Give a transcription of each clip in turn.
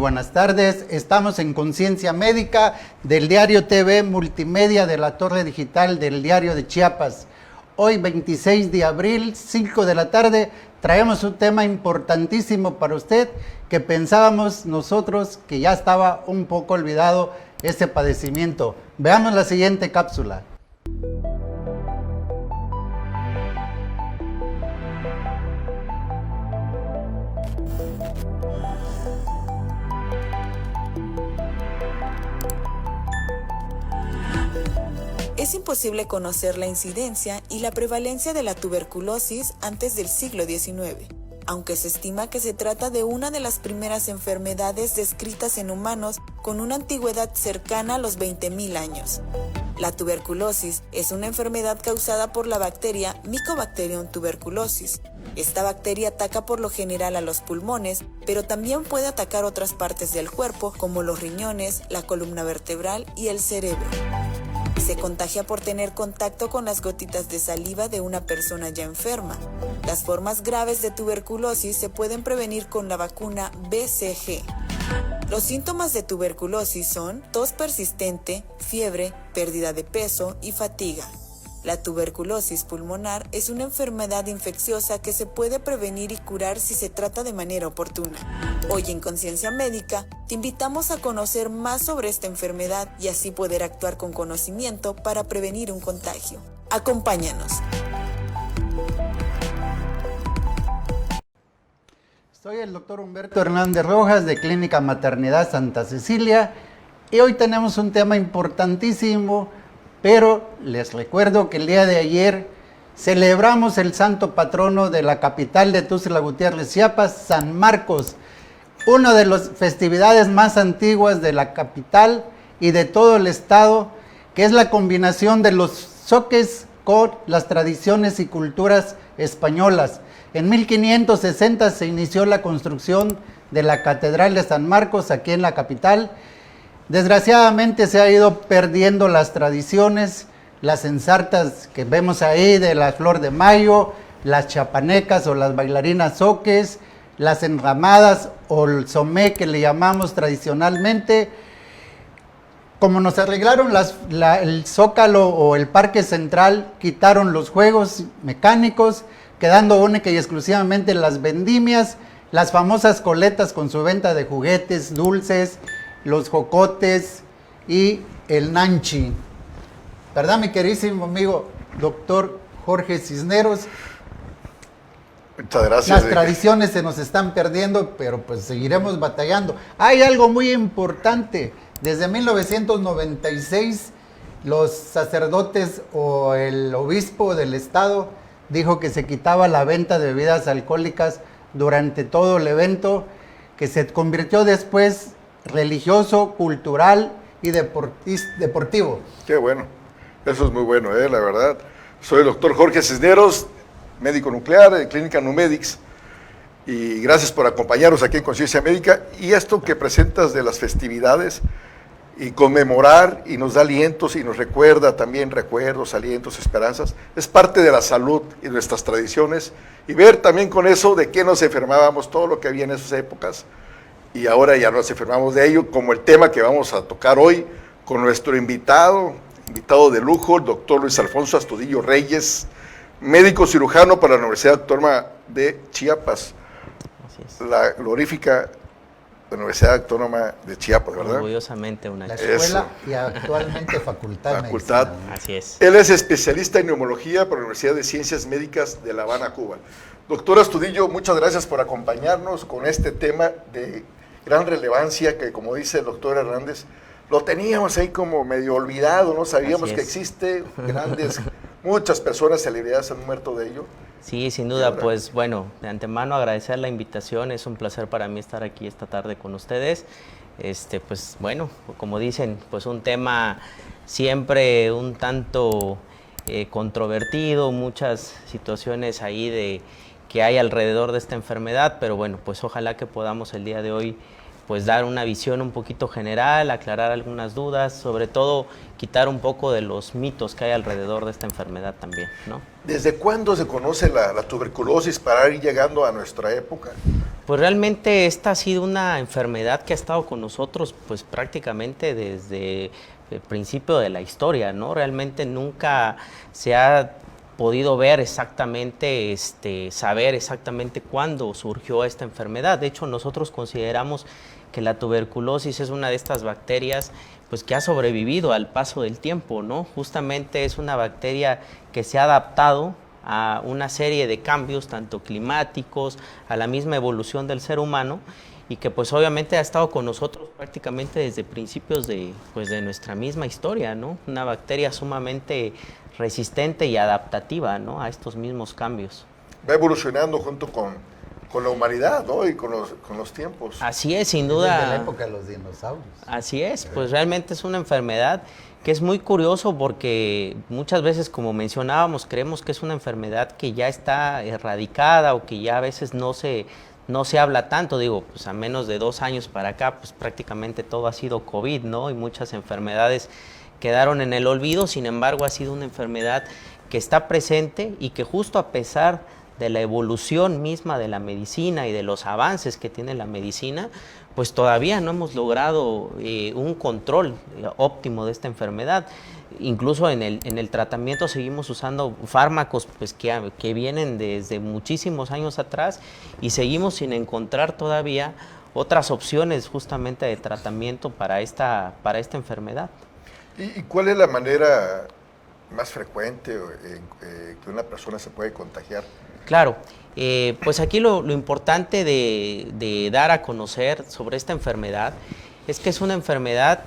buenas tardes. Estamos en Conciencia Médica del Diario TV Multimedia de la Torre Digital del Diario de Chiapas. Hoy 26 de abril, 5 de la tarde, traemos un tema importantísimo para usted que pensábamos nosotros que ya estaba un poco olvidado este padecimiento. Veamos la siguiente cápsula. Es imposible conocer la incidencia y la prevalencia de la tuberculosis antes del siglo XIX, aunque se estima que se trata de una de las primeras enfermedades descritas en humanos con una antigüedad cercana a los 20.000 años. La tuberculosis es una enfermedad causada por la bacteria Mycobacterium tuberculosis. Esta bacteria ataca por lo general a los pulmones, pero también puede atacar otras partes del cuerpo como los riñones, la columna vertebral y el cerebro. Se contagia por tener contacto con las gotitas de saliva de una persona ya enferma. Las formas graves de tuberculosis se pueden prevenir con la vacuna BCG. Los síntomas de tuberculosis son tos persistente, fiebre, pérdida de peso y fatiga. La tuberculosis pulmonar es una enfermedad infecciosa que se puede prevenir y curar si se trata de manera oportuna. Hoy en Conciencia Médica te invitamos a conocer más sobre esta enfermedad y así poder actuar con conocimiento para prevenir un contagio. Acompáñanos. Soy el doctor Humberto Hernández Rojas de Clínica Maternidad Santa Cecilia y hoy tenemos un tema importantísimo, pero les recuerdo que el día de ayer celebramos el santo patrono de la capital de Tuxtla Gutiérrez, Chiapas, San Marcos, una de las festividades más antiguas de la capital y de todo el estado, que es la combinación de los zoques con las tradiciones y culturas españolas. En 1560 se inició la construcción de la Catedral de San Marcos aquí en la capital. Desgraciadamente se ha ido perdiendo las tradiciones, las ensartas que vemos ahí de la flor de mayo, las chapanecas o las bailarinas zoques, las enramadas o el somé que le llamamos tradicionalmente. Como nos arreglaron el Zócalo o el Parque Central, quitaron los juegos mecánicos, quedando única y exclusivamente las vendimias, las famosas coletas con su venta de juguetes, dulces, los jocotes y el nanchi. ¿Verdad, mi queridísimo amigo doctor Jorge Cisneros? Muchas gracias. Las tradiciones se nos están perdiendo, pero pues seguiremos batallando. Hay algo muy importante. Desde 1996, los sacerdotes o el obispo del estado dijo que se quitaba la venta de bebidas alcohólicas durante todo el evento, que se convirtió después religioso, cultural y deportivo. Qué bueno, eso es muy bueno, la verdad. Soy el doctor Jorge Cisneros, médico nuclear de Clínica Numedics, y gracias por acompañarnos aquí en Conciencia Médica. Y esto que presentas de las festividades y conmemorar, y nos da alientos y nos recuerda también recuerdos, alientos, esperanzas, es parte de la salud y de nuestras tradiciones, y ver también con eso de qué nos enfermábamos, todo lo que había en esas épocas, y ahora ya nos enfermamos de ello, como el tema que vamos a tocar hoy con nuestro invitado de lujo, el doctor Luis Alfonso Astudillo Reyes, médico cirujano para la Universidad Autónoma de Chiapas. Así es. La glorífica Universidad Autónoma de Chiapas, ¿verdad? Orgullosamente una La chica. escuela y actualmente facultad de medicina. Así es. Él es especialista en neumología por la Universidad de Ciencias Médicas de La Habana, Cuba. Doctor Astudillo, muchas gracias por acompañarnos con este tema de gran relevancia que, como dice el doctor Hernández, lo teníamos ahí como medio olvidado, no sabíamos que existe, muchas personas, celebridades han muerto de ello. Sí, sin duda, pues bueno, de antemano agradecer la invitación, es un placer para mí estar aquí esta tarde con ustedes. Pues bueno, como dicen, pues un tema siempre un tanto controvertido, muchas situaciones ahí de que hay alrededor de esta enfermedad, pero bueno, pues ojalá que podamos el día de hoy pues dar una visión un poquito general, aclarar algunas dudas, sobre todo quitar un poco de los mitos que hay alrededor de esta enfermedad también, ¿no? ¿Desde cuándo se conoce la tuberculosis para ir llegando a nuestra época? Pues realmente esta ha sido una enfermedad que ha estado con nosotros pues prácticamente desde el principio de la historia, ¿no? Realmente nunca se ha podido ver exactamente, saber exactamente cuándo surgió esta enfermedad. De hecho, nosotros consideramos que la tuberculosis es una de estas bacterias pues que ha sobrevivido al paso del tiempo, ¿no? Justamente es una bacteria que se ha adaptado a una serie de cambios, tanto climáticos, a la misma evolución del ser humano, y que pues obviamente ha estado con nosotros prácticamente desde principios de nuestra misma historia, ¿no? Una bacteria sumamente resistente y adaptativa, ¿no? A estos mismos cambios. Va evolucionando junto con la humanidad, ¿no? Y con los tiempos. Así es, sin duda. Desde la época de los dinosaurios. Así es, pues realmente es una enfermedad que es muy curioso porque muchas veces, como mencionábamos, creemos que es una enfermedad que ya está erradicada o que ya a veces no se habla tanto. Digo, pues a menos de 2 años para acá, pues prácticamente todo ha sido COVID, ¿no? Y muchas enfermedades quedaron en el olvido. Sin embargo, ha sido una enfermedad que está presente y que justo a pesar de la evolución misma de la medicina y de los avances que tiene la medicina, pues todavía no hemos logrado un control óptimo de esta enfermedad. Incluso en el tratamiento seguimos usando fármacos pues, que vienen desde muchísimos años atrás y seguimos sin encontrar todavía otras opciones justamente de tratamiento para esta enfermedad. ¿Y cuál es la manera más frecuente que una persona se puede contagiar? Claro, pues aquí lo importante de dar a conocer sobre esta enfermedad es que es una enfermedad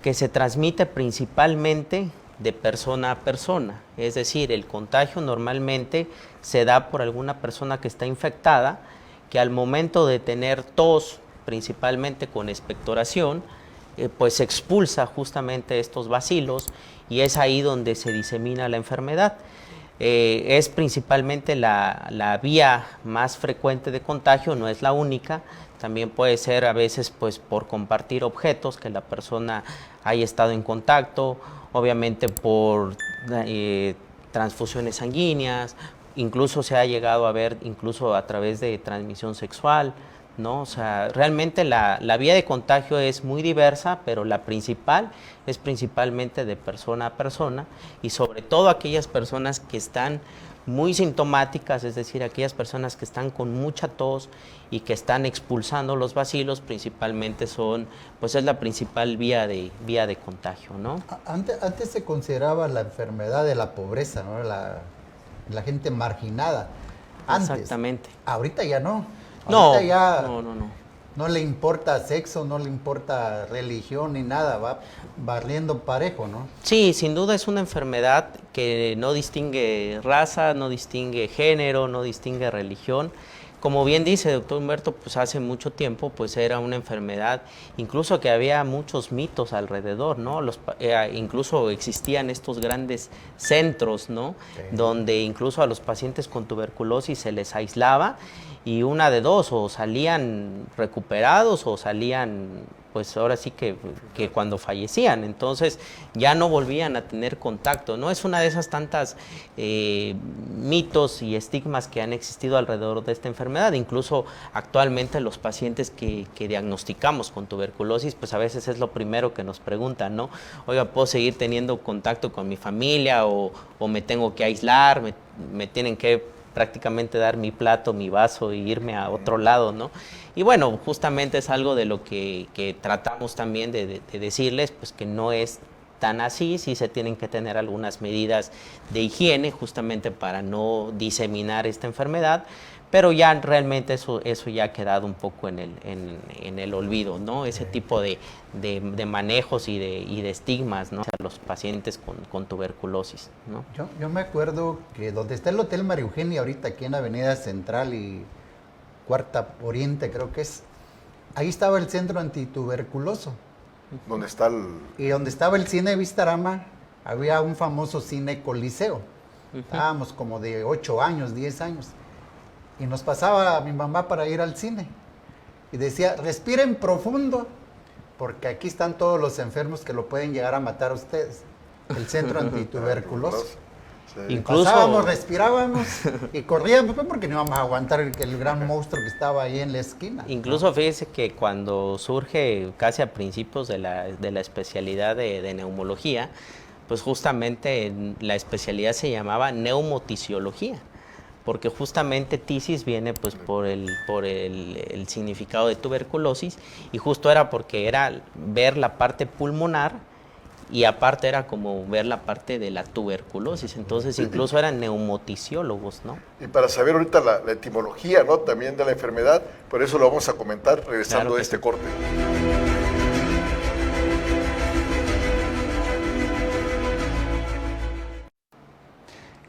que se transmite principalmente de persona a persona. Es decir, el contagio normalmente se da por alguna persona que está infectada, que al momento de tener tos, principalmente con expectoración, pues expulsa justamente estos bacilos y es ahí donde se disemina la enfermedad. Es principalmente la vía más frecuente de contagio, no es la única. También puede ser a veces pues por compartir objetos que la persona haya estado en contacto, obviamente por transfusiones sanguíneas, incluso se ha llegado a ver incluso a través de transmisión sexual, ¿no? O sea, realmente la vía de contagio es muy diversa, pero la principal es principalmente de persona a persona y sobre todo aquellas personas que están muy sintomáticas, es decir, aquellas personas que están con mucha tos y que están expulsando los bacilos, principalmente pues es la principal vía de contagio, ¿no? Antes se consideraba la enfermedad de la pobreza, ¿no? La gente marginada. Antes. Exactamente. Ahorita ya no. No, ya no. No le importa sexo, no le importa religión ni nada, va barriendo parejo, ¿no? Sí, sin duda es una enfermedad que no distingue raza, no distingue género, no distingue religión. Como bien dice doctor Humberto, pues hace mucho tiempo pues era una enfermedad, incluso que había muchos mitos alrededor, ¿no? Incluso existían estos grandes centros, ¿no? Sí. Donde incluso a los pacientes con tuberculosis se les aislaba y una de dos, o salían recuperados o salían pues ahora sí que cuando fallecían, entonces ya no volvían a tener contacto, ¿no? Es una de esas tantas mitos y estigmas que han existido alrededor de esta enfermedad. Incluso actualmente los pacientes que diagnosticamos con tuberculosis, pues a veces es lo primero que nos preguntan, ¿no? Oiga, ¿puedo seguir teniendo contacto con mi familia o me tengo que aislar, me tienen que prácticamente dar mi plato, mi vaso e irme a otro lado, ¿no? Y bueno, justamente es algo de lo que tratamos también de decirles, pues que no es tan así, sí se tienen que tener algunas medidas de higiene justamente para no diseminar esta enfermedad, pero ya realmente eso ya ha quedado un poco en el olvido, ¿no? Ese tipo de manejos y de estigmas, ¿no? Hacia los pacientes con tuberculosis, ¿no? Yo me acuerdo que donde está el Hotel María Eugenia ahorita, aquí en Avenida Central y Cuarta Oriente, creo que es, ahí estaba el centro antituberculoso. ¿Dónde está Y donde estaba el cine Vistarama, había un famoso cine Coliseo. Estábamos como de 8 años, 10 años. Y nos pasaba a mi mamá para ir al cine. Y decía, respiren profundo, porque aquí están todos los enfermos que lo pueden llegar a matar a ustedes. El centro antituberculoso. Incluso pasábamos, respirábamos y corríamos pues, porque no íbamos a aguantar el gran monstruo que estaba ahí en la esquina. Incluso fíjese que cuando surge casi a principios de la especialidad de neumología, pues justamente la especialidad se llamaba neumotisiología, porque justamente tisis viene pues por el significado de tuberculosis, y justo era porque era ver la parte pulmonar y aparte era como ver la parte de la tuberculosis, entonces incluso eran neumotisiólogos, ¿no? Y para saber ahorita la etimología, ¿no?, también de la enfermedad, por eso lo vamos a comentar regresando Claro a este sí. corte.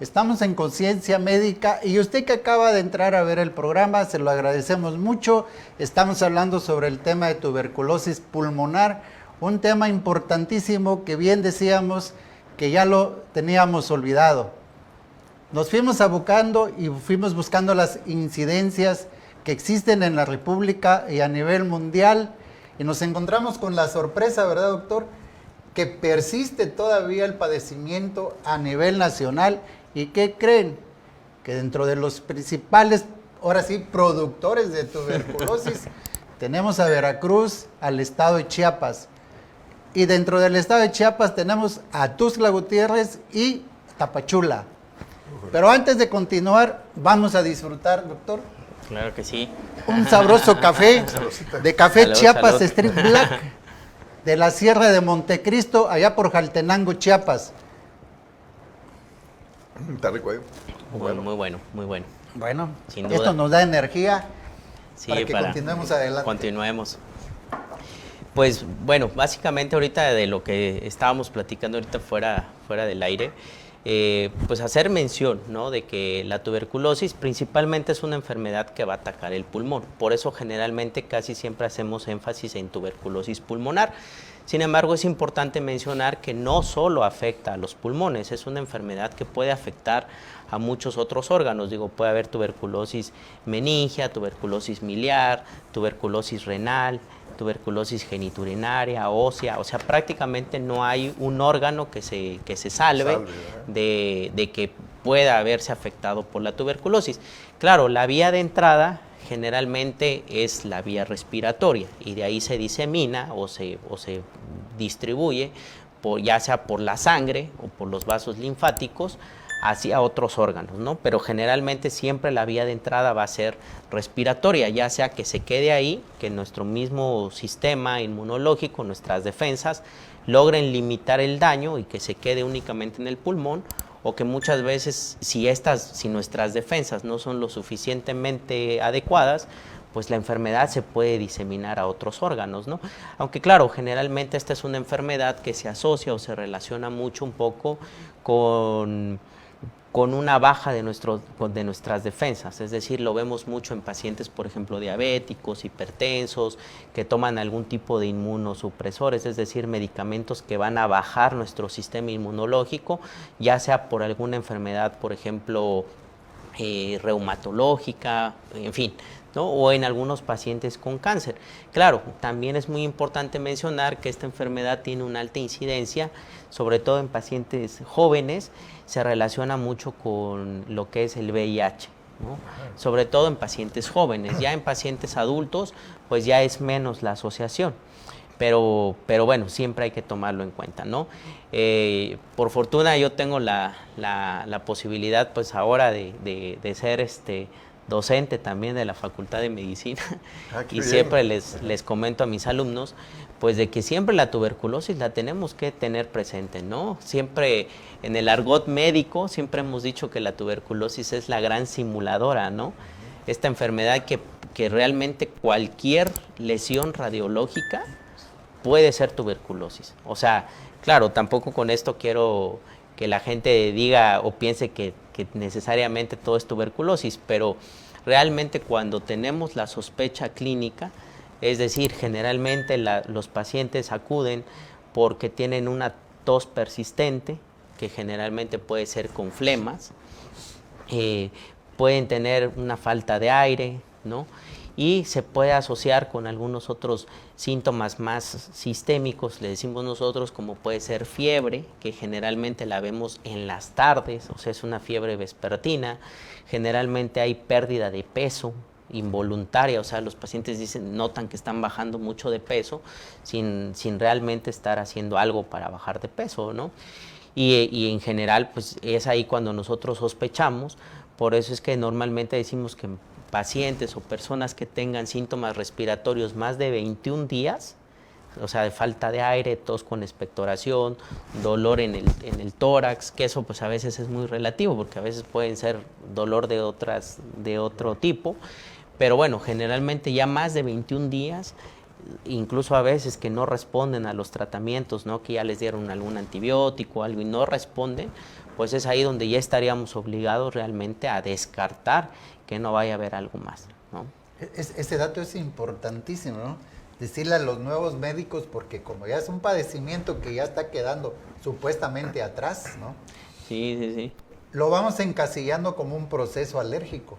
Estamos en Conciencia Médica y usted que acaba de entrar a ver el programa, se lo agradecemos mucho. Estamos hablando sobre el tema de tuberculosis pulmonar, un tema importantísimo que bien decíamos que ya lo teníamos olvidado. Nos fuimos abocando y fuimos buscando las incidencias que existen en la República y a nivel mundial y nos encontramos con la sorpresa, ¿verdad, doctor?, que persiste todavía el padecimiento a nivel nacional. ¿Y qué creen? Que dentro de los principales, ahora sí, productores de tuberculosis, tenemos a Veracruz, al estado de Chiapas. Y dentro del estado de Chiapas tenemos a Tuxtla Gutiérrez y Tapachula. Pero antes de continuar, vamos a disfrutar, doctor, Claro que sí. un sabroso café, de café Salud, Chiapas salud. Street Black, de la Sierra de Montecristo, allá por Jaltenango, Chiapas. Está rico, ¿eh? Muy bueno. Bueno, Sin esto duda. nos da energía Sí, para que continuemos adelante. Continuemos. Pues bueno, básicamente ahorita de lo que estábamos platicando ahorita fuera del aire, pues hacer mención, ¿no?, de que la tuberculosis principalmente es una enfermedad que va a atacar el pulmón. Por eso generalmente casi siempre hacemos énfasis en tuberculosis pulmonar. Sin embargo, es importante mencionar que no solo afecta a los pulmones, es una enfermedad que puede afectar a muchos otros órganos. Digo, puede haber tuberculosis meningia, tuberculosis miliar, tuberculosis renal, tuberculosis genitourinaria, ósea, o sea, prácticamente no hay un órgano que se salve de que pueda haberse afectado por la tuberculosis. Claro, la vía de entrada generalmente es la vía respiratoria y de ahí se disemina o se distribuye, ya sea por la sangre o por los vasos linfáticos, hacia otros órganos, ¿no? Pero generalmente siempre la vía de entrada va a ser respiratoria, ya sea que se quede ahí, que nuestro mismo sistema inmunológico, nuestras defensas, logren limitar el daño y que se quede únicamente en el pulmón, o que muchas veces si nuestras defensas no son lo suficientemente adecuadas, pues la enfermedad se puede diseminar a otros órganos, ¿no? Aunque claro, generalmente esta es una enfermedad que se asocia o se relaciona mucho un poco con una baja de nuestras defensas, es decir, lo vemos mucho en pacientes, por ejemplo, diabéticos, hipertensos, que toman algún tipo de inmunosupresores, es decir, medicamentos que van a bajar nuestro sistema inmunológico, ya sea por alguna enfermedad, por ejemplo, reumatológica, en fin, ¿no?, o en algunos pacientes con cáncer. Claro, también es muy importante mencionar que esta enfermedad tiene una alta incidencia, sobre todo en pacientes jóvenes, se relaciona mucho con lo que es el VIH, ¿no?, sobre todo en pacientes jóvenes. Ya en pacientes adultos, pues ya es menos la asociación. Pero bueno, siempre hay que tomarlo en cuenta, ¿no? Por fortuna yo tengo la posibilidad, pues ahora de ser docente también de la Facultad de Medicina y siempre les comento a mis alumnos, pues de que siempre la tuberculosis la tenemos que tener presente, ¿no? Siempre en el argot médico, siempre hemos dicho que la tuberculosis es la gran simuladora, ¿no? Esta enfermedad que realmente cualquier lesión radiológica puede ser tuberculosis. O sea, claro, tampoco con esto quiero que la gente diga o piense que necesariamente todo es tuberculosis, pero realmente cuando tenemos la sospecha clínica, es decir, generalmente los pacientes acuden porque tienen una tos persistente, que generalmente puede ser con flemas, pueden tener una falta de aire, ¿no? y se puede asociar con algunos otros síntomas más sistémicos, le decimos nosotros, como puede ser fiebre, que generalmente la vemos en las tardes, o sea, es una fiebre vespertina. Generalmente hay pérdida de peso involuntaria, o sea, los pacientes notan que están bajando mucho de peso sin realmente estar haciendo algo para bajar de peso, ¿no? Y en general, pues es ahí cuando nosotros sospechamos. Por eso es que normalmente decimos que pacientes o personas que tengan síntomas respiratorios más de 21 días, o sea, de falta de aire, tos con expectoración, dolor en el tórax, que eso pues a veces es muy relativo, porque a veces pueden ser dolor de otro tipo, pero bueno, generalmente ya más de 21 días, incluso a veces que no responden a los tratamientos, ¿no? Que ya les dieron algún antibiótico o algo y no responden, pues es ahí donde ya estaríamos obligados realmente a descartar que no vaya a haber algo más, ¿no? Ese dato es importantísimo, ¿no? Decirle a los nuevos médicos, porque como ya es un padecimiento que ya está quedando supuestamente atrás, ¿no? Sí, sí, sí. Lo vamos encasillando como un proceso alérgico.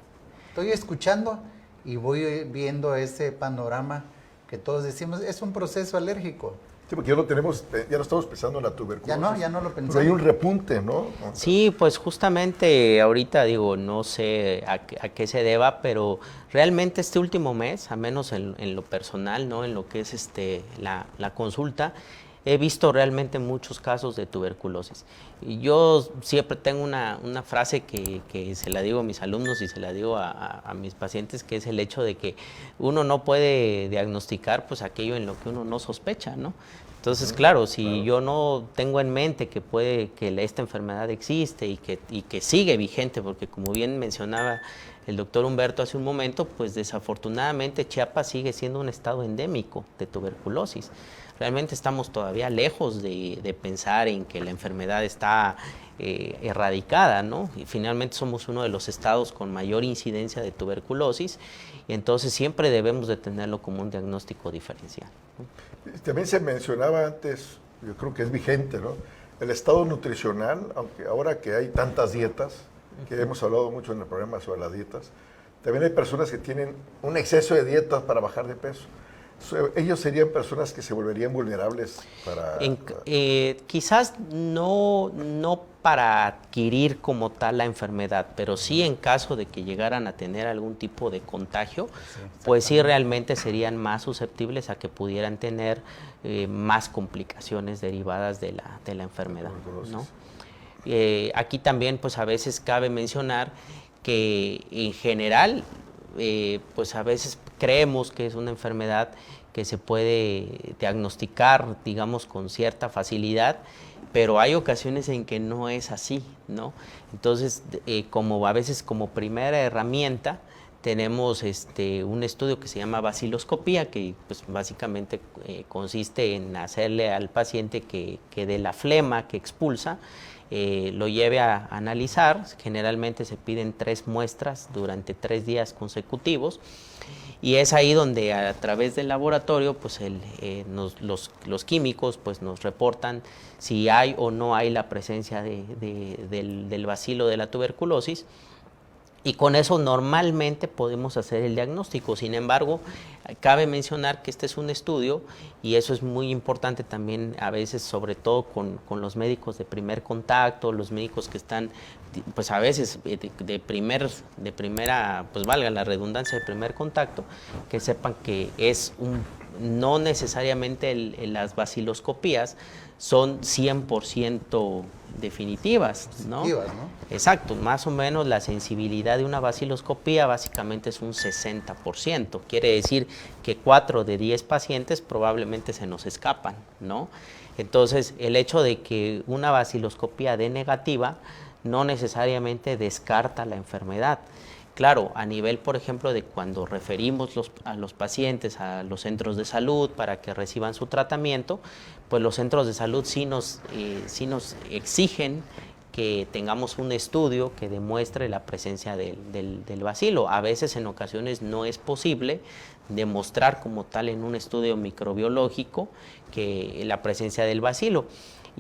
Estoy escuchando y voy viendo ese panorama que todos decimos, es un proceso alérgico. Sí, porque ya no estamos pensando en la tuberculosis. Ya no lo pensamos. Pero hay un repunte, ¿no? Sí, pues justamente ahorita digo, no sé a qué se deba, pero realmente este último mes, a menos en lo personal, ¿no? En lo que es la consulta, he visto realmente muchos casos de tuberculosis. Y yo siempre tengo una frase que se la digo a mis alumnos y se la digo a mis pacientes, que es el hecho de que uno no puede diagnosticar pues aquello en lo que uno no sospecha, ¿no? Entonces, claro, si yo no tengo en mente que esta enfermedad existe y que sigue vigente, porque como bien mencionaba el doctor Humberto hace un momento, pues desafortunadamente Chiapas sigue siendo un estado endémico de tuberculosis. Realmente estamos todavía lejos de pensar en que la enfermedad está erradicada, ¿no? Y finalmente somos uno de los estados con mayor incidencia de tuberculosis y entonces siempre debemos de tenerlo como un diagnóstico diferencial, ¿no? También se mencionaba antes, yo creo que es vigente, ¿no? El estado nutricional, aunque ahora que hay tantas dietas, que hemos hablado mucho en el programa sobre las dietas, también hay personas que tienen un exceso de dietas para bajar de peso. Ellos serían personas que se volverían vulnerables para... Quizás no para adquirir como tal la enfermedad, pero sí en caso de que llegaran a tener algún tipo de contagio, pues sí realmente serían más susceptibles a que pudieran tener más complicaciones derivadas de la enfermedad, ¿no? Aquí también pues a veces cabe mencionar que en general pues a veces creemos que es una enfermedad que se puede diagnosticar, digamos, con cierta facilidad, pero hay ocasiones en que no es así, ¿no? Entonces, como a veces como primera herramienta, tenemos un estudio que se llama baciloscopía, que pues básicamente consiste en hacerle al paciente que de la flema que expulsa, lo lleve a analizar. Generalmente se piden 3 muestras durante 3 días consecutivos y es ahí donde a través del laboratorio pues los químicos pues nos reportan si hay o no hay la presencia del bacilo de la tuberculosis. Y con eso normalmente podemos hacer el diagnóstico. Sin embargo, cabe mencionar que este es un estudio y eso es muy importante también a veces, sobre todo con los médicos de primer contacto, los médicos que están, pues a veces de primera, pues valga la redundancia, de primer contacto, que sepan que no necesariamente las baciloscopías son 100% definitivas, ¿no? Positivas, ¿no? Exacto, más o menos la sensibilidad de una baciloscopía básicamente es un 60%. Quiere decir que 4 de 10 pacientes probablemente se nos escapan, ¿no? Entonces, el hecho de que una baciloscopía dé negativa no necesariamente descarta la enfermedad. Claro, a nivel, por ejemplo, de cuando referimos a los pacientes a los centros de salud para que reciban su tratamiento, pues los centros de salud sí nos exigen que tengamos un estudio que demuestre la presencia del bacilo. A veces, en ocasiones, no es posible demostrar como tal en un estudio microbiológico que la presencia del bacilo.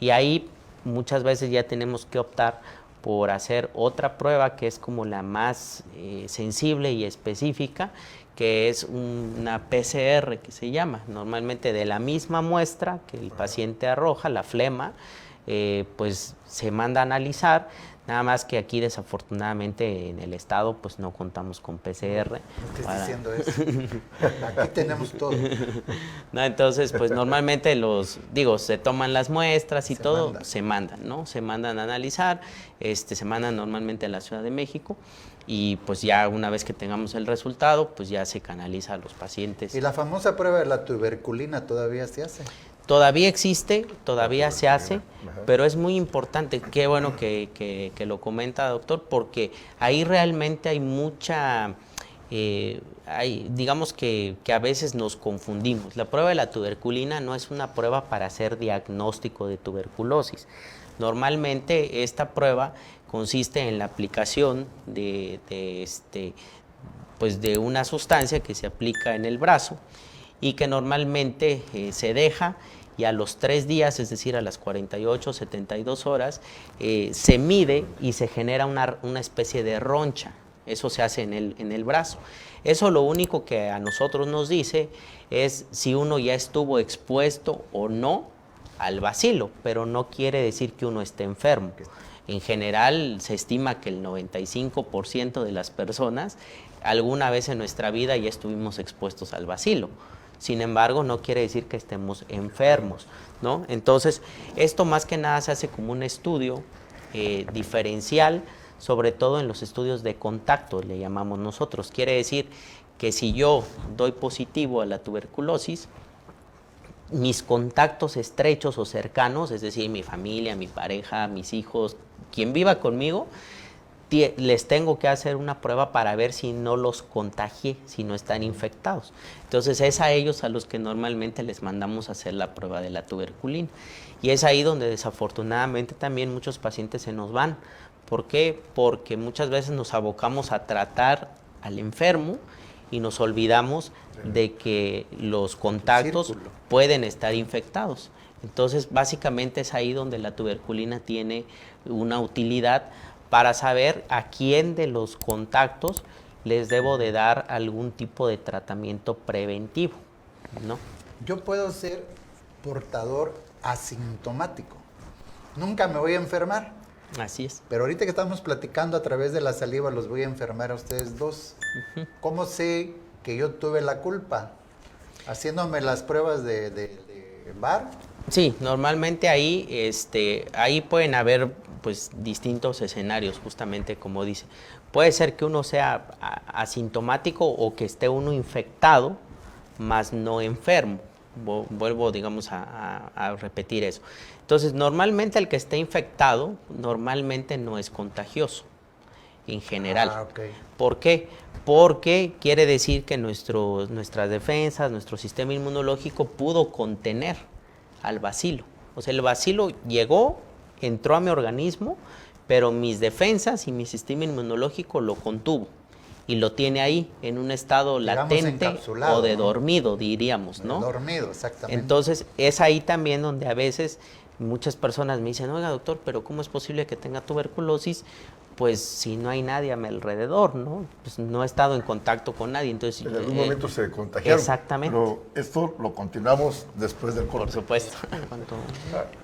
Y ahí muchas veces ya tenemos que optar por hacer otra prueba que es como la más sensible y específica, que es una PCR que se llama, normalmente de la misma muestra que el paciente arroja, la flema, pues se manda a analizar, nada más que aquí desafortunadamente en el estado pues no contamos con PCR. No estés diciendo eso. Aquí tenemos todo. No, entonces pues normalmente se toman las muestras y se mandan, ¿no? Se mandan a analizar, se mandan normalmente a la Ciudad de México y pues ya una vez que tengamos el resultado pues ya se canaliza a los pacientes. ¿Y la famosa prueba de la tuberculina todavía se hace? Todavía existe, todavía se hace, pero es muy importante, qué bueno que lo comenta, doctor, porque ahí realmente hay mucha, digamos que a veces nos confundimos. La prueba de la tuberculina no es una prueba para hacer diagnóstico de tuberculosis. Normalmente esta prueba consiste en la aplicación de una sustancia que se aplica en el brazo y que normalmente se deja y a los 3 días, es decir, a las 48, 72 horas, se mide y se genera una especie de roncha. Eso se hace en el brazo. Eso lo único que a nosotros nos dice es si uno ya estuvo expuesto o no al bacilo, pero no quiere decir que uno esté enfermo. En general se estima que el 95% de las personas alguna vez en nuestra vida ya estuvimos expuestos al bacilo. Sin embargo, no quiere decir que estemos enfermos, ¿no? Entonces, esto más que nada se hace como un estudio diferencial, sobre todo en los estudios de contacto, le llamamos nosotros. Quiere decir que si yo doy positivo a la tuberculosis, mis contactos estrechos o cercanos, es decir, mi familia, mi pareja, mis hijos, quien viva conmigo, les tengo que hacer una prueba para ver si no los contagié, si no están infectados. Entonces es a ellos a los que normalmente les mandamos a hacer la prueba de la tuberculina. Y es ahí donde desafortunadamente también muchos pacientes se nos van. ¿Por qué? Porque muchas veces nos abocamos a tratar al enfermo y nos olvidamos de que los contactos pueden estar infectados. Entonces básicamente es ahí donde la tuberculina tiene una utilidad para saber a quién de los contactos les debo de dar algún tipo de tratamiento preventivo, ¿no? Yo puedo ser portador asintomático. Nunca me voy a enfermar. Así es. Pero ahorita que estamos platicando a través de la saliva, los voy a enfermar a ustedes dos. ¿Cómo sé que yo tuve la culpa? ¿Haciéndome las pruebas de VAR? Sí, normalmente ahí pueden haber pues distintos escenarios, justamente como dice. Puede ser que uno sea asintomático o que esté uno infectado, más no enfermo. Vuelvo, digamos, a repetir eso. Entonces, normalmente el que esté infectado, normalmente no es contagioso, en general. Okay. ¿Por qué? Porque quiere decir que nuestras defensas, nuestro sistema inmunológico pudo contener al bacilo. O sea, el bacilo llegó, entró a mi organismo, pero mis defensas y mi sistema inmunológico lo contuvo y lo tiene ahí en un estado latente o de dormido, diríamos, ¿no? Dormido, exactamente. Entonces, es ahí también donde a veces muchas personas me dicen, oiga, doctor, pero ¿cómo es posible que tenga tuberculosis? Pues si no hay nadie a mi alrededor, ¿no? Pues no he estado en contacto con nadie, entonces... En algún momento se contagiaron. Exactamente. Pero esto lo continuamos después del corte. Por supuesto.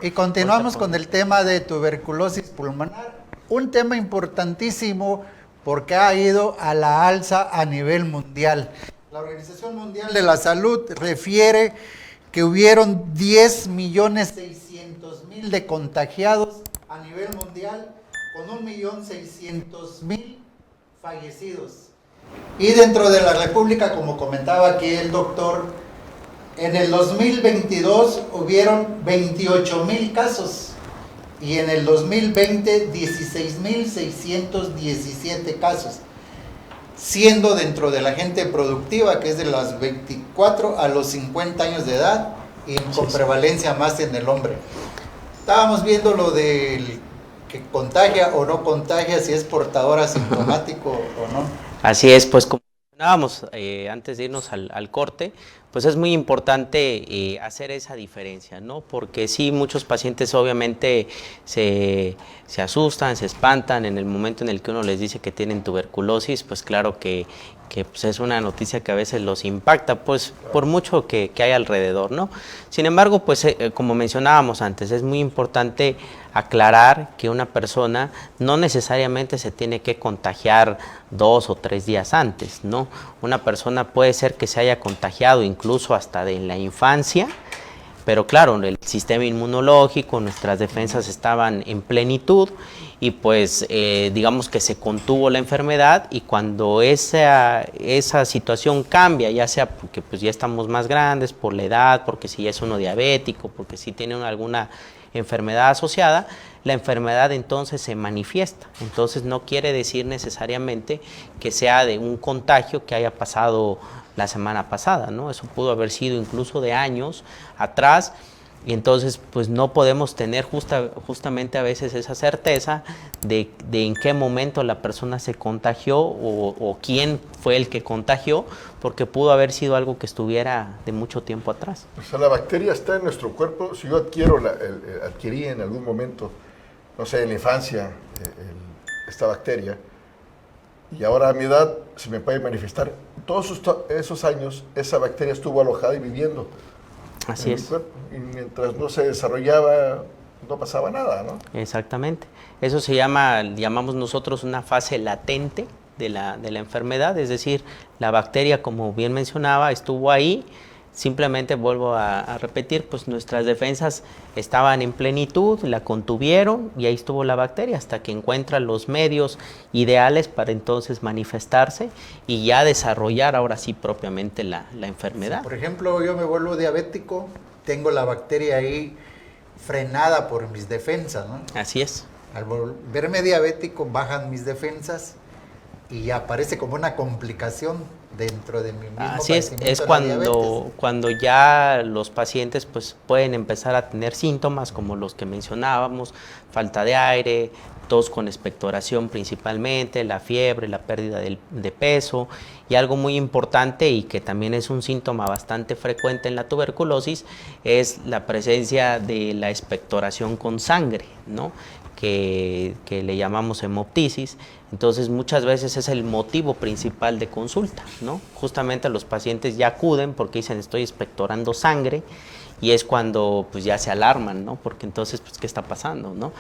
Y continuamos con el tema de tuberculosis pulmonar, un tema importantísimo porque ha ido a la alza a nivel mundial. La Organización Mundial de la Salud refiere que hubieron 10.600.000 de contagiados a nivel mundial, con 1.600.000 fallecidos. Y dentro de la República, como comentaba aquí el doctor, en el 2022 hubieron 28.000 casos y en el 2020 16.617 casos, siendo dentro de la gente productiva, que es de las 24 a los 50 años de edad y con prevalencia más en el hombre. Estábamos viendo lo del que contagia o no contagia, si es portador asintomático o no. Así es, pues como mencionábamos antes de irnos al corte, pues es muy importante hacer esa diferencia, ¿no? Porque sí, muchos pacientes obviamente se asustan, se espantan en el momento en el que uno les dice que tienen tuberculosis, pues claro que pues es una noticia que a veces los impacta, pues por mucho que hay alrededor, ¿no? Sin embargo, pues como mencionábamos antes, es muy importante aclarar que una persona no necesariamente se tiene que contagiar 2 o 3 días antes, ¿no? Una persona puede ser que se haya contagiado incluso hasta de la infancia, pero claro, el sistema inmunológico, nuestras defensas estaban en plenitud y pues digamos que se contuvo la enfermedad, y cuando esa situación cambia, ya sea porque pues ya estamos más grandes por la edad, porque si ya es uno diabético, porque si tiene alguna enfermedad asociada, la enfermedad entonces se manifiesta. Entonces no quiere decir necesariamente que sea de un contagio que haya pasado la semana pasada, ¿no? Eso pudo haber sido incluso de años atrás, y entonces pues no podemos tener justamente a veces esa certeza de en qué momento la persona se contagió o quién fue el que contagió, porque pudo haber sido algo que estuviera de mucho tiempo atrás. O sea, la bacteria está en nuestro cuerpo. Si yo adquirí en algún momento, no sé, en la infancia, esta bacteria, y ahora a mi edad se me puede manifestar. Todos esos años esa bacteria estuvo alojada y viviendo. Así es. Y mientras no se desarrollaba, no pasaba nada, ¿no? Exactamente. Eso se llamamos nosotros una fase latente de la enfermedad, es decir, la bacteria, como bien mencionaba, estuvo ahí. Simplemente vuelvo a repetir, pues nuestras defensas estaban en plenitud, la contuvieron y ahí estuvo la bacteria hasta que encuentra los medios ideales para entonces manifestarse y ya desarrollar ahora sí propiamente la enfermedad. Si, por ejemplo, yo me vuelvo diabético, tengo la bacteria ahí frenada por mis defensas, ¿no? Así es. Al volverme diabético bajan mis defensas y aparece como una complicación dentro de mi mismo Así es padecimiento cuando ya los pacientes pues pueden empezar a tener síntomas como los que mencionábamos: falta de aire, tos con expectoración principalmente, la fiebre, la pérdida de peso, y algo muy importante y que también es un síntoma bastante frecuente en la tuberculosis es la presencia de la expectoración con sangre, ¿no? Que le llamamos hemoptisis. Entonces muchas veces es el motivo principal de consulta, ¿no? Justamente los pacientes ya acuden porque dicen estoy expectorando sangre, y es cuando pues ya se alarman, ¿no? Porque entonces pues ¿qué está pasando, no?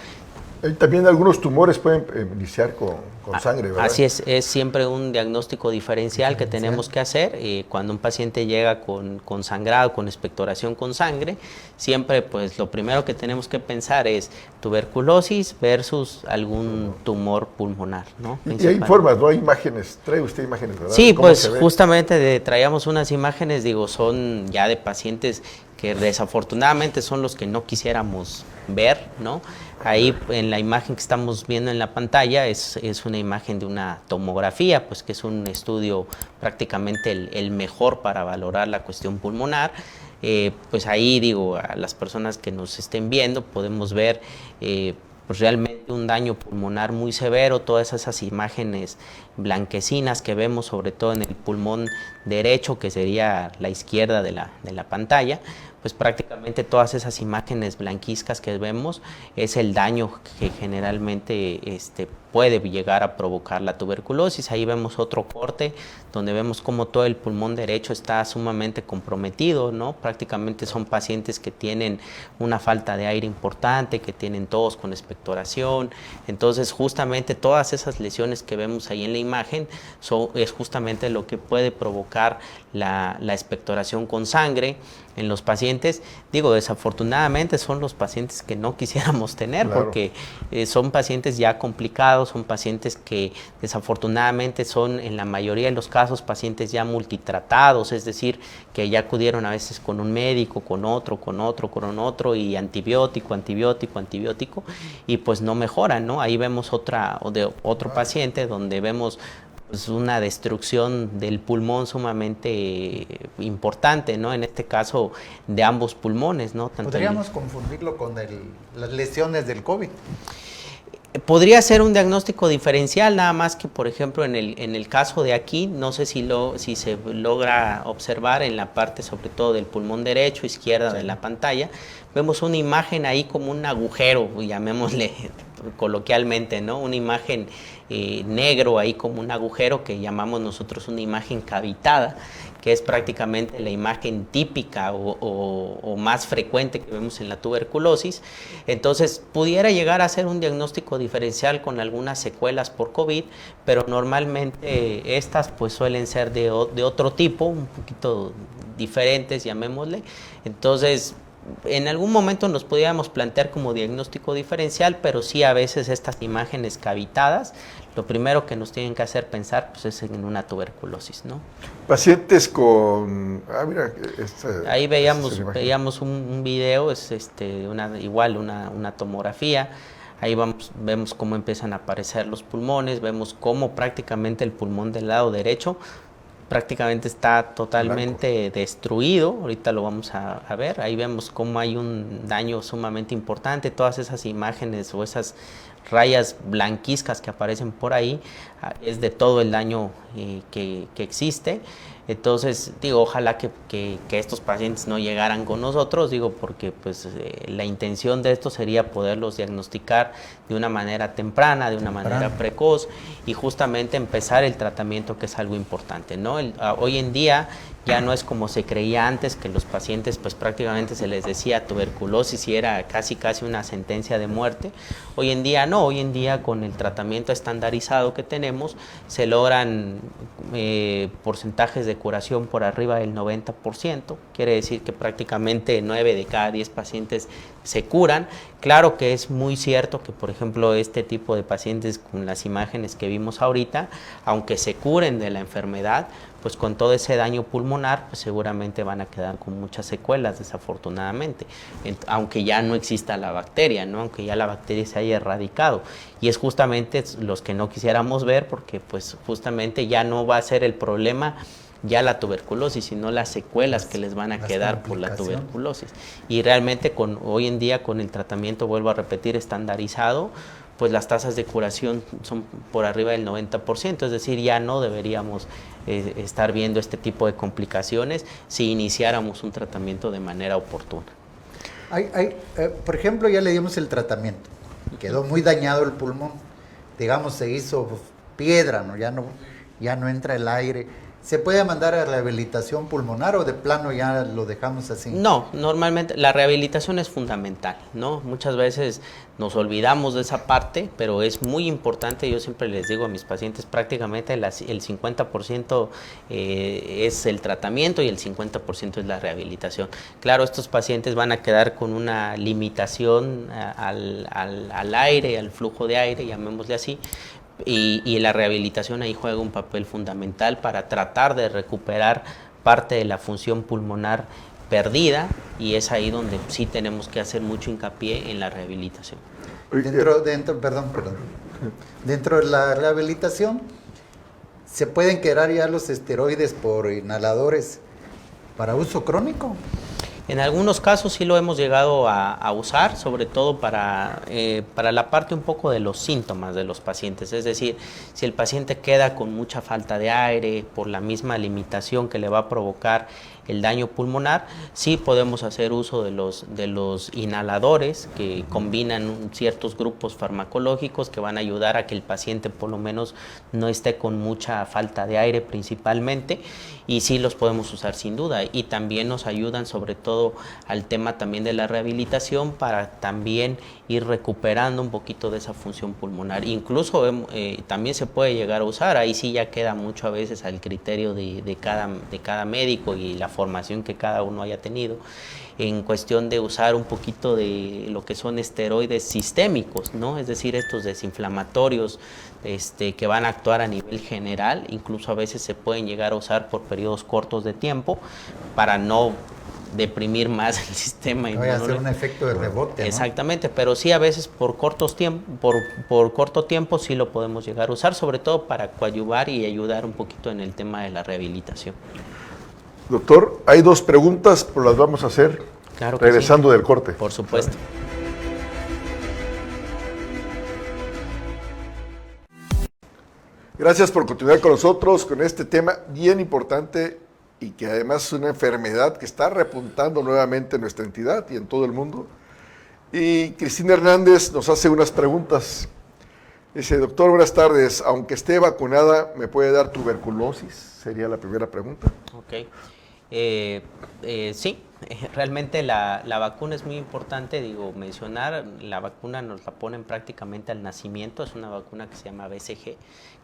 También algunos tumores pueden iniciar con sangre, ¿verdad? Así es siempre un diagnóstico diferencial que tenemos que hacer. Cuando un paciente llega con sangrado, con expectoración con sangre, siempre pues lo primero que tenemos que pensar es tuberculosis versus algún tumor pulmonar, ¿no? Y hay formas, ¿no? Hay imágenes, trae usted imágenes, ¿verdad? Sí, pues justamente traíamos unas imágenes, son ya de pacientes que desafortunadamente son los que no quisiéramos ver, ¿no? Ahí en la imagen que estamos viendo en la pantalla es una imagen de una tomografía, pues que es un estudio prácticamente el mejor para valorar la cuestión pulmonar. Pues ahí a las personas que nos estén viendo podemos ver pues realmente un daño pulmonar muy severo, todas esas imágenes blanquecinas que vemos sobre todo en el pulmón derecho, que sería la izquierda de la pantalla, pues prácticamente todas esas imágenes blanquizcas que vemos es el daño que generalmente puede llegar a provocar la tuberculosis. Ahí vemos otro corte donde vemos cómo todo el pulmón derecho está sumamente comprometido, ¿no? Prácticamente son pacientes que tienen una falta de aire importante, que tienen tos con expectoración. Entonces justamente todas esas lesiones que vemos ahí en la imagen es justamente lo que puede provocar la expectoración con sangre en los pacientes. Desafortunadamente son los pacientes que no quisiéramos tener, claro, porque son pacientes ya complicados, son pacientes que desafortunadamente son en la mayoría de los casos pacientes ya multitratados, es decir, que ya acudieron a veces con un médico, con otro y antibiótico, y pues no mejoran, ¿no? Ahí vemos otro paciente donde vemos pues una destrucción del pulmón sumamente importante, ¿no? En este caso de ambos pulmones, ¿no? ¿Podríamos confundirlo con las lesiones del COVID? Podría ser un diagnóstico diferencial, nada más que, por ejemplo, en el caso de aquí, no sé si se logra observar en la parte, sobre todo del pulmón derecho, izquierda de la pantalla, vemos una imagen ahí como un agujero, llamémosle coloquialmente, ¿no? Una imagen negro ahí como un agujero que llamamos nosotros una imagen cavitada, que es prácticamente la imagen típica o más frecuente que vemos en la tuberculosis. Entonces, pudiera llegar a ser un diagnóstico diferencial con algunas secuelas por COVID, pero normalmente estas pues suelen ser de otro tipo, un poquito diferentes, llamémosle. Entonces, en algún momento nos podríamos plantear como diagnóstico diferencial, pero sí a veces estas imágenes cavitadas, lo primero que nos tienen que hacer pensar pues, es en una tuberculosis, ¿no? Pacientes con... mira, ahí veíamos un video, es igual una tomografía. Ahí vemos cómo empiezan a aparecer los pulmones, vemos cómo prácticamente el pulmón del lado derecho prácticamente está totalmente destruido. Ahorita lo vamos a ver. Ahí vemos cómo hay un daño sumamente importante. Todas esas imágenes o esas rayas blanquizcas que aparecen por ahí es de todo el daño que existe. Entonces, digo, ojalá que estos pacientes no llegaran con nosotros, digo, porque pues la intención de esto sería poderlos diagnosticar de una manera temprana, de una manera precoz y justamente empezar el tratamiento, que es algo importante, ¿no? Hoy en día ya no es como se creía antes, que los pacientes pues prácticamente se les decía tuberculosis y era casi una sentencia de muerte. Hoy en día no, hoy en día con el tratamiento estandarizado que tenemos se logran porcentajes de curación por arriba del 90%, quiere decir que prácticamente 9 de cada 10 pacientes se curan. Claro que es muy cierto que, por ejemplo, este tipo de pacientes con las imágenes que vimos ahorita, aunque se curen de la enfermedad, pues con todo ese daño pulmonar, pues seguramente van a quedar con muchas secuelas, desafortunadamente, aunque ya no exista la bacteria, ¿no? Aunque ya la bacteria se haya erradicado. Y es justamente los que no quisiéramos ver, porque pues justamente ya no va a ser el problema ya la tuberculosis, sino las secuelas que les van a quedar por la tuberculosis. Y realmente hoy en día con el tratamiento, vuelvo a repetir, estandarizado, pues las tasas de curación son por arriba del 90%, es decir, ya no deberíamos estar viendo este tipo de complicaciones si iniciáramos un tratamiento de manera oportuna. Por ejemplo, ya le dimos el tratamiento, quedó muy dañado el pulmón, digamos, se hizo piedra, ¿no? Ya no entra el aire. ¿Se puede mandar a rehabilitación pulmonar o de plano ya lo dejamos así? No, normalmente la rehabilitación es fundamental, ¿no? Muchas veces nos olvidamos de esa parte, pero es muy importante. Yo siempre les digo a mis pacientes, prácticamente el 50% es el tratamiento y el 50% es la rehabilitación. Claro, estos pacientes van a quedar con una limitación al aire, al flujo de aire, llamémosle así, y la rehabilitación ahí juega un papel fundamental para tratar de recuperar parte de la función pulmonar perdida, y es ahí donde sí tenemos que hacer mucho hincapié en la rehabilitación. Dentro de la rehabilitación, ¿se pueden quedar ya los esteroides por inhaladores para uso crónico? En algunos casos sí lo hemos llegado a usar, sobre todo para la parte un poco de los síntomas de los pacientes. Es decir, si el paciente queda con mucha falta de aire por la misma limitación que le va a provocar el daño pulmonar, sí podemos hacer uso de los inhaladores que combinan ciertos grupos farmacológicos que van a ayudar a que el paciente por lo menos no esté con mucha falta de aire principalmente, y sí los podemos usar sin duda, y también nos ayudan sobre todo al tema también de la rehabilitación para también ir recuperando un poquito de esa función pulmonar. Incluso también se puede llegar a usar, ahí sí ya queda mucho a veces al criterio de cada médico y la formación que cada uno haya tenido, en cuestión de usar un poquito de lo que son esteroides sistémicos, ¿no? Es decir, estos desinflamatorios que van a actuar a nivel general. Incluso a veces se pueden llegar a usar por periodos cortos de tiempo para no deprimir más el sistema inmunológico. Voy a hacer un efecto de rebote, ¿no? Exactamente, pero sí a veces por corto tiempo sí lo podemos llegar a usar, sobre todo para coadyuvar y ayudar un poquito en el tema de la rehabilitación. Doctor, hay dos preguntas, pero las vamos a hacer regresando del corte. Por supuesto. Gracias por continuar con nosotros con este tema bien importante y que además es una enfermedad que está repuntando nuevamente en nuestra entidad y en todo el mundo. Y Cristina Hernández nos hace unas preguntas. Dice, doctor, buenas tardes, aunque esté vacunada, ¿me puede dar tuberculosis? Sería la primera pregunta. Ok. Sí, realmente la vacuna es muy importante, mencionar, la vacuna nos la ponen prácticamente al nacimiento, es una vacuna que se llama BCG,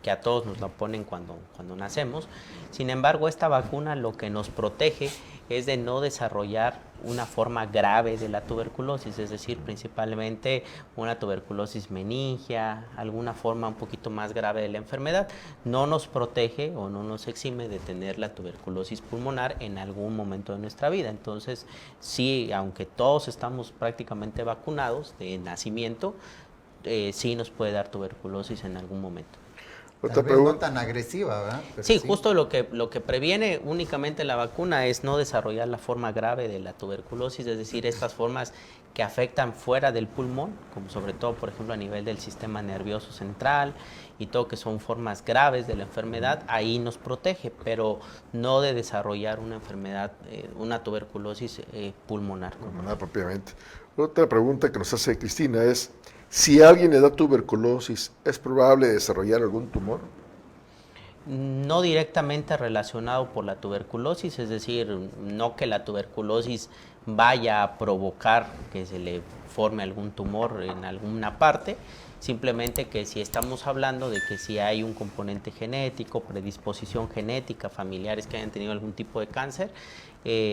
que a todos nos la ponen cuando nacemos. Sin embargo, esta vacuna lo que nos protege es de no desarrollar una forma grave de la tuberculosis, es decir, principalmente una tuberculosis meningia, alguna forma un poquito más grave de la enfermedad. No nos protege o no nos exime de tener la tuberculosis pulmonar en algún momento de nuestra vida. Entonces, sí, aunque todos estamos prácticamente vacunados de nacimiento, sí nos puede dar tuberculosis en algún momento. Tal vez no tan agresiva, ¿verdad? Pero sí, justo lo que previene únicamente la vacuna es no desarrollar la forma grave de la tuberculosis, es decir, estas formas que afectan fuera del pulmón, como sobre todo, por ejemplo, a nivel del sistema nervioso central y todo, que son formas graves de la enfermedad, ahí nos protege, pero no de desarrollar una enfermedad, una tuberculosis pulmonar. Pulmonar propiamente. Otra pregunta que nos hace Cristina es, si a alguien le da tuberculosis, ¿es probable desarrollar algún tumor? No directamente relacionado por la tuberculosis, es decir, no que la tuberculosis vaya a provocar que se le forme algún tumor en alguna parte, simplemente que si estamos hablando de que si hay un componente genético, predisposición genética, familiares que hayan tenido algún tipo de cáncer,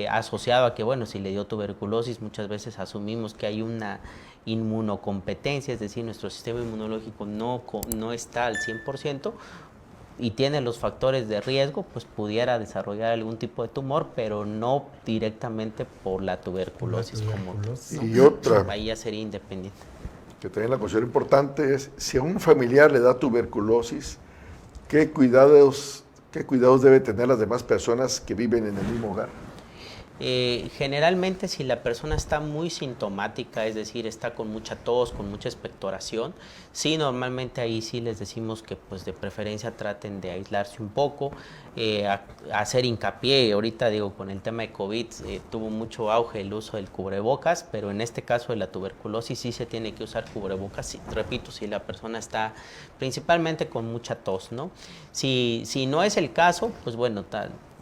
asociado a que, bueno, si le dio tuberculosis, muchas veces asumimos que hay una inmunocompetencia, es decir, nuestro sistema inmunológico no está al 100%, y tiene los factores de riesgo, pues pudiera desarrollar algún tipo de tumor, pero no directamente por la tuberculosis. Y otra, ahí ya sería independiente. Que también la considero importante es, si a un familiar le da tuberculosis, ¿qué cuidados debe tener las demás personas que viven en el mismo hogar? Generalmente si la persona está muy sintomática, es decir, está con mucha tos, con mucha expectoración, sí, normalmente ahí sí les decimos que pues de preferencia traten de aislarse un poco, hacer hincapié. Ahorita con el tema de COVID tuvo mucho auge el uso del cubrebocas, pero en este caso de la tuberculosis sí se tiene que usar cubrebocas, sí, repito, si la persona está principalmente con mucha tos, ¿no? Si no es el caso, pues bueno,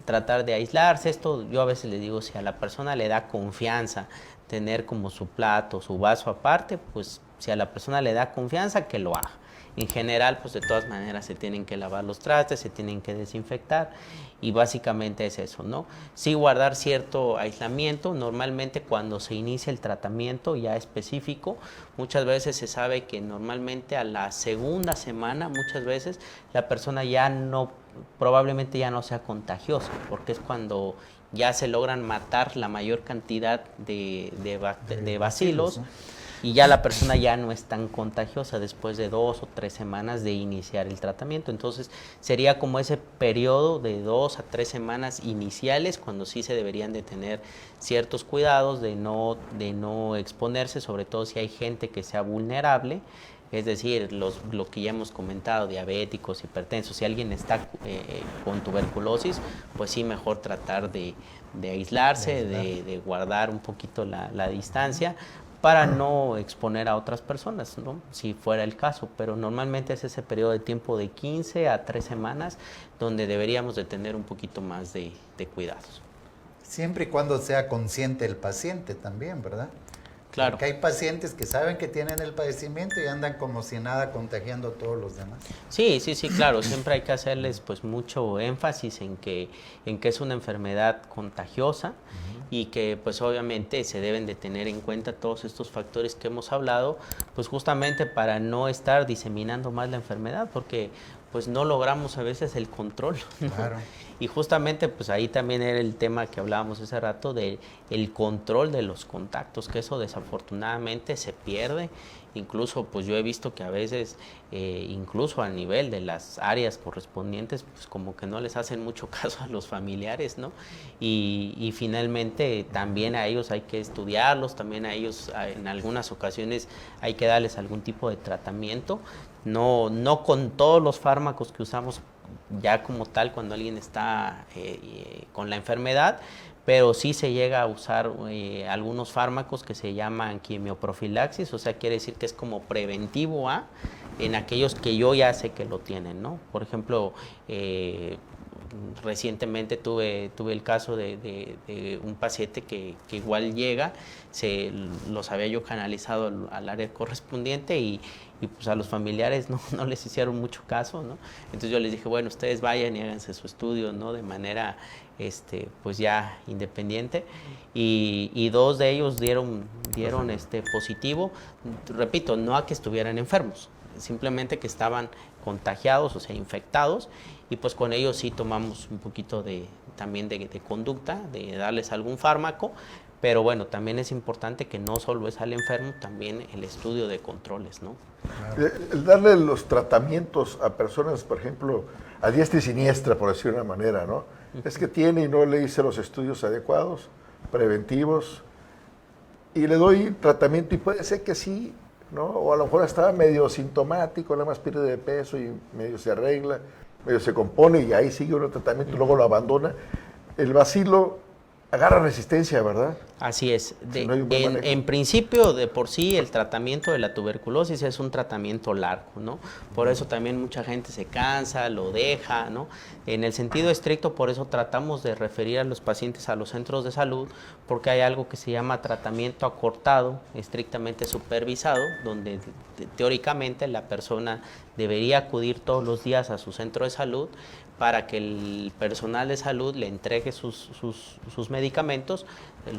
tratar de aislarse. Esto yo a veces le digo, si a la persona le da confianza tener como su plato, su vaso aparte, pues si a la persona le da confianza, que lo haga. En general, pues de todas maneras se tienen que lavar los trastes, se tienen que desinfectar y básicamente es eso, ¿no? Sí, guardar cierto aislamiento. Normalmente cuando se inicia el tratamiento ya específico, muchas veces se sabe que normalmente a la segunda semana, muchas veces la persona probablemente ya no sea contagiosa, porque es cuando ya se logran matar la mayor cantidad de bacilos, ¿no? Y ya la persona ya no es tan contagiosa después de 2 o 3 semanas de iniciar el tratamiento. Entonces sería como ese periodo de 2 a 3 semanas iniciales cuando sí se deberían de tener ciertos cuidados de no exponerse, sobre todo si hay gente que sea vulnerable. Es decir, lo que ya hemos comentado, diabéticos, hipertensos, si alguien está con tuberculosis, pues sí, mejor tratar de aislarse, de guardar un poquito la distancia para no exponer a otras personas, ¿no? Si fuera el caso, pero normalmente es ese periodo de tiempo de 15 a 3 semanas donde deberíamos de tener un poquito más de cuidados. Siempre y cuando sea consciente el paciente también, ¿verdad? Claro. Porque hay pacientes que saben que tienen el padecimiento y andan como si nada contagiando a todos los demás. Sí, claro. Siempre hay que hacerles pues mucho énfasis en que es una enfermedad contagiosa y que pues obviamente se deben de tener en cuenta todos estos factores que hemos hablado, pues justamente para no estar diseminando más la enfermedad, porque pues no logramos a veces el control, ¿no? Claro. Y justamente pues ahí también era el tema que hablábamos hace rato de el control de los contactos, que eso desafortunadamente se pierde. Incluso pues yo he visto que a veces incluso a nivel de las áreas correspondientes pues como que no les hacen mucho caso a los familiares, ¿no? Y finalmente también a ellos hay que estudiarlos, también a ellos en algunas ocasiones hay que darles algún tipo de tratamiento no con todos los fármacos que usamos ya como tal cuando alguien está con la enfermedad, pero sí se llega a usar algunos fármacos que se llaman quimioprofilaxis, o sea, quiere decir que es como preventivo en aquellos que yo ya sé que lo tienen, ¿no? Por ejemplo, recientemente tuve el caso de un paciente que igual llega, los había yo canalizado al área correspondiente y pues a los familiares no les hicieron mucho caso, ¿no? Entonces yo les dije, bueno, ustedes vayan y háganse su estudio, ¿no? De manera pues ya independiente, y 2 de ellos dieron positivo, repito, no a que estuvieran enfermos, simplemente que estaban contagiados, o sea, infectados, y pues con ellos sí tomamos un poquito también de conducta, de darles algún fármaco, pero bueno, también es importante que no solo es al enfermo, también el estudio de controles, ¿no? El darle los tratamientos a personas, por ejemplo, a diestra y siniestra, por decir de una manera, ¿no? Es que tiene y no le hice los estudios adecuados, preventivos, y le doy tratamiento y puede ser que sí, ¿no? O a lo mejor estaba medio sintomático, nada más pierde de peso y medio se arregla, medio se compone y ahí sigue un tratamiento y luego lo abandona. El bacilo agarra resistencia, ¿verdad? Así es. Si no hay un buen manejo. En principio, de por sí, el tratamiento de la tuberculosis es un tratamiento largo, ¿no? Por eso también mucha gente se cansa, lo deja, ¿no? En el sentido estricto, por eso tratamos de referir a los pacientes a los centros de salud, porque hay algo que se llama tratamiento acortado, estrictamente supervisado, donde teóricamente la persona debería acudir todos los días a su centro de salud para que el personal de salud le entregue sus medicamentos,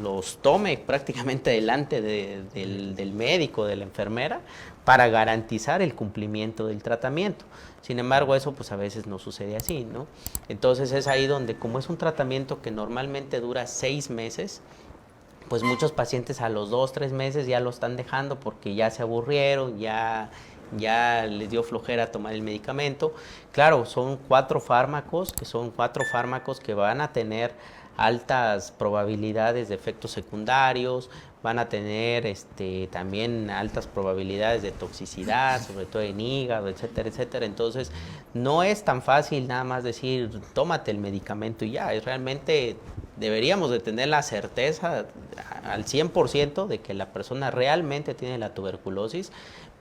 los tome prácticamente delante del médico, de la enfermera, para garantizar el cumplimiento del tratamiento. Sin embargo, eso pues a veces no sucede así, ¿no? Entonces es ahí donde, como es un tratamiento que normalmente dura 6 meses, pues muchos pacientes a los 2-3 meses ya lo están dejando porque ya se aburrieron, ya les dio flojera tomar el medicamento. Claro, son 4 fármacos que van a tener altas probabilidades de efectos secundarios, van a tener también altas probabilidades de toxicidad, sobre todo en hígado, etcétera, etcétera. Entonces, no es tan fácil nada más decir, tómate el medicamento y ya. Realmente deberíamos de tener la certeza al 100% de que la persona realmente tiene la tuberculosis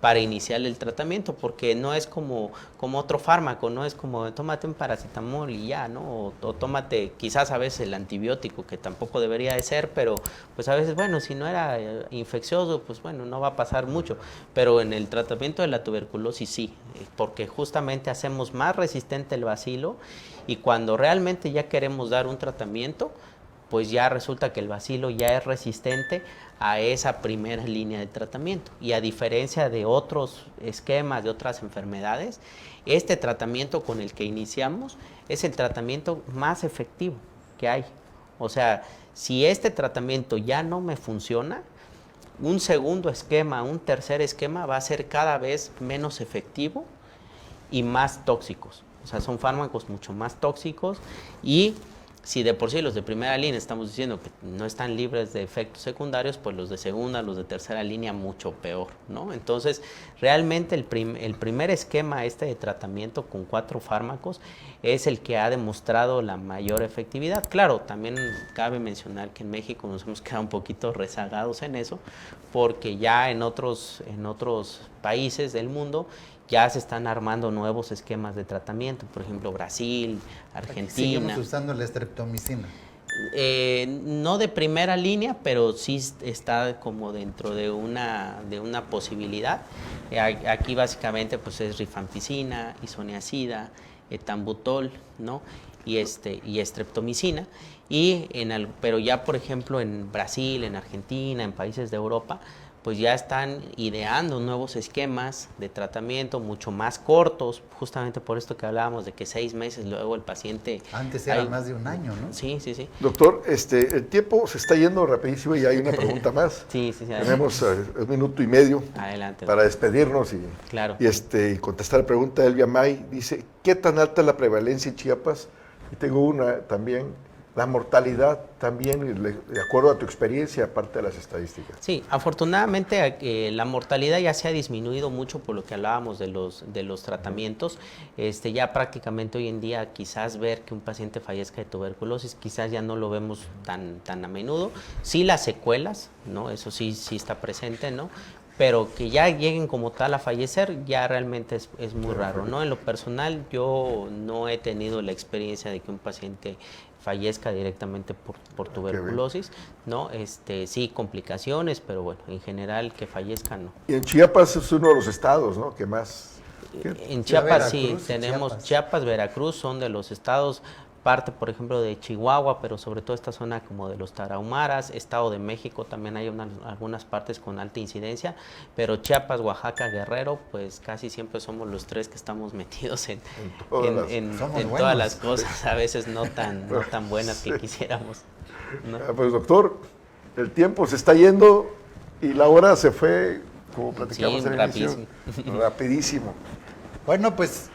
para iniciar el tratamiento, porque no es como otro fármaco, no es como tómate un paracetamol y ya, ¿no? O tómate quizás a veces el antibiótico, que tampoco debería de ser, pero pues a veces, bueno, si no era infeccioso, pues bueno, no va a pasar mucho. Pero en el tratamiento de la tuberculosis sí, porque justamente hacemos más resistente el bacilo, y cuando realmente ya queremos dar un tratamiento, pues ya resulta que el bacilo ya es resistente a esa primera línea de tratamiento. Y a diferencia de otros esquemas, de otras enfermedades, este tratamiento con el que iniciamos es el tratamiento más efectivo que hay. O sea, si este tratamiento ya no me funciona, un segundo esquema, un tercer esquema va a ser cada vez menos efectivo y más tóxicos. O sea, son fármacos mucho más tóxicos, y si de por sí los de primera línea estamos diciendo que no están libres de efectos secundarios, pues los de segunda, los de tercera línea mucho peor, ¿no? Entonces, realmente el primer esquema de tratamiento con 4 fármacos es el que ha demostrado la mayor efectividad. Claro, también cabe mencionar que en México nos hemos quedado un poquito rezagados en eso, porque ya en otros países del mundo ya se están armando nuevos esquemas de tratamiento, por ejemplo, Brasil, Argentina. Seguimos usando la streptomicina. No de primera línea, pero sí está como dentro de una posibilidad. Aquí básicamente pues es rifampicina, isoniazida, etambutol, ¿no? y streptomicina. Pero ya por ejemplo en Brasil, en Argentina, en países de Europa, pues ya están ideando nuevos esquemas de tratamiento mucho más cortos, justamente por esto que hablábamos de que 6 meses luego el paciente... Antes era más de un año, ¿no? Sí. Doctor, el tiempo se está yendo rapidísimo y hay una pregunta más. Sí. Tenemos 1 minuto y medio Adelante, para despedirnos y contestar la pregunta de Elvia May. Dice, ¿qué tan alta es la prevalencia en Chiapas? Y tengo una también, la mortalidad también, de acuerdo a tu experiencia, aparte de las estadísticas. Sí, afortunadamente la mortalidad ya se ha disminuido mucho por lo que hablábamos de los tratamientos. Ya prácticamente hoy en día quizás ver que un paciente fallezca de tuberculosis, quizás ya no lo vemos tan a menudo. Sí las secuelas, ¿no? Eso sí está presente, ¿no? Pero que ya lleguen como tal a fallecer ya realmente es muy raro, ¿no? En lo personal yo no he tenido la experiencia de que un paciente fallezca directamente por tuberculosis, ¿no? Sí, complicaciones, pero bueno, en general que fallezca no. Y en Chiapas es uno de los estados, ¿no?, que más... En Chiapas sí, Veracruz, tenemos Chiapas, Veracruz, son de los estados, parte por ejemplo de Chihuahua, pero sobre todo esta zona como de los Tarahumaras, Estado de México, también hay algunas partes con alta incidencia, pero Chiapas, Oaxaca, Guerrero, pues casi siempre somos los tres que estamos metidos en todas las cosas, a veces no tan buenas que quisiéramos, ¿no? Pues doctor, el tiempo se está yendo y la hora se fue, como platicamos Sí, en el inicio, rapidísimo. Bueno, pues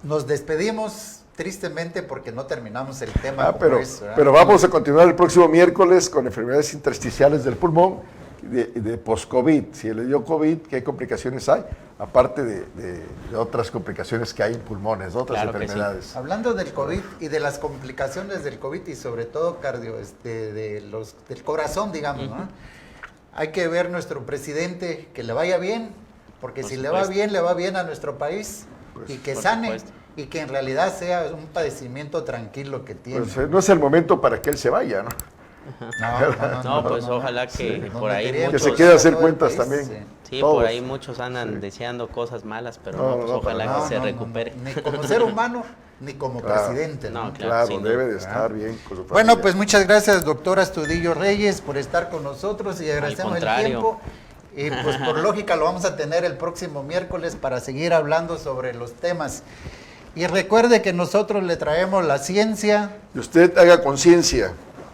nos despedimos tristemente porque no terminamos el tema. Pero vamos a continuar el próximo miércoles con enfermedades intersticiales del pulmón de post-COVID. Si le dio COVID, ¿qué complicaciones hay? Aparte de otras complicaciones que hay en pulmones, otras Claro que enfermedades. sí. Hablando del COVID y de las complicaciones del COVID y sobre todo del corazón, digamos, ¿no? Hay que ver nuestro presidente que le vaya bien, porque si le va bien a nuestro país y que sane. Supuesto. Y que en realidad sea un padecimiento tranquilo que tiene. Pues no es el momento para que él se vaya, ¿no? No, pues ojalá que por ahí Que muchos... se quiera hacer cuentas también. Sí, Todos. por ahí muchos andan deseando cosas malas, pero pues ojalá que se recupere. Ni como ser humano, ni como presidente. ¿no? Claro, Claro, debe de estar bien con su familia. Bueno, pues muchas gracias, doctora Astudillo Reyes, por estar con nosotros y agradecemos el contrario. tiempo. Y pues por lógica lo vamos a tener el próximo miércoles para seguir hablando sobre los temas. Y recuerde que nosotros le traemos la ciencia. Y usted haga conciencia.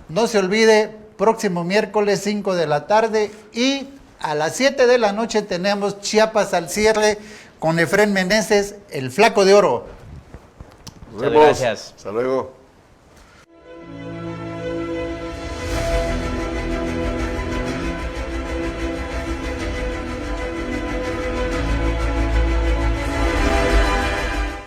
No se olvide, próximo miércoles 5 de la tarde y a las 7 de la noche tenemos Chiapas al cierre con Efrén Meneses, el Flaco de Oro. Nos Muchas vemos. gracias. Hasta luego.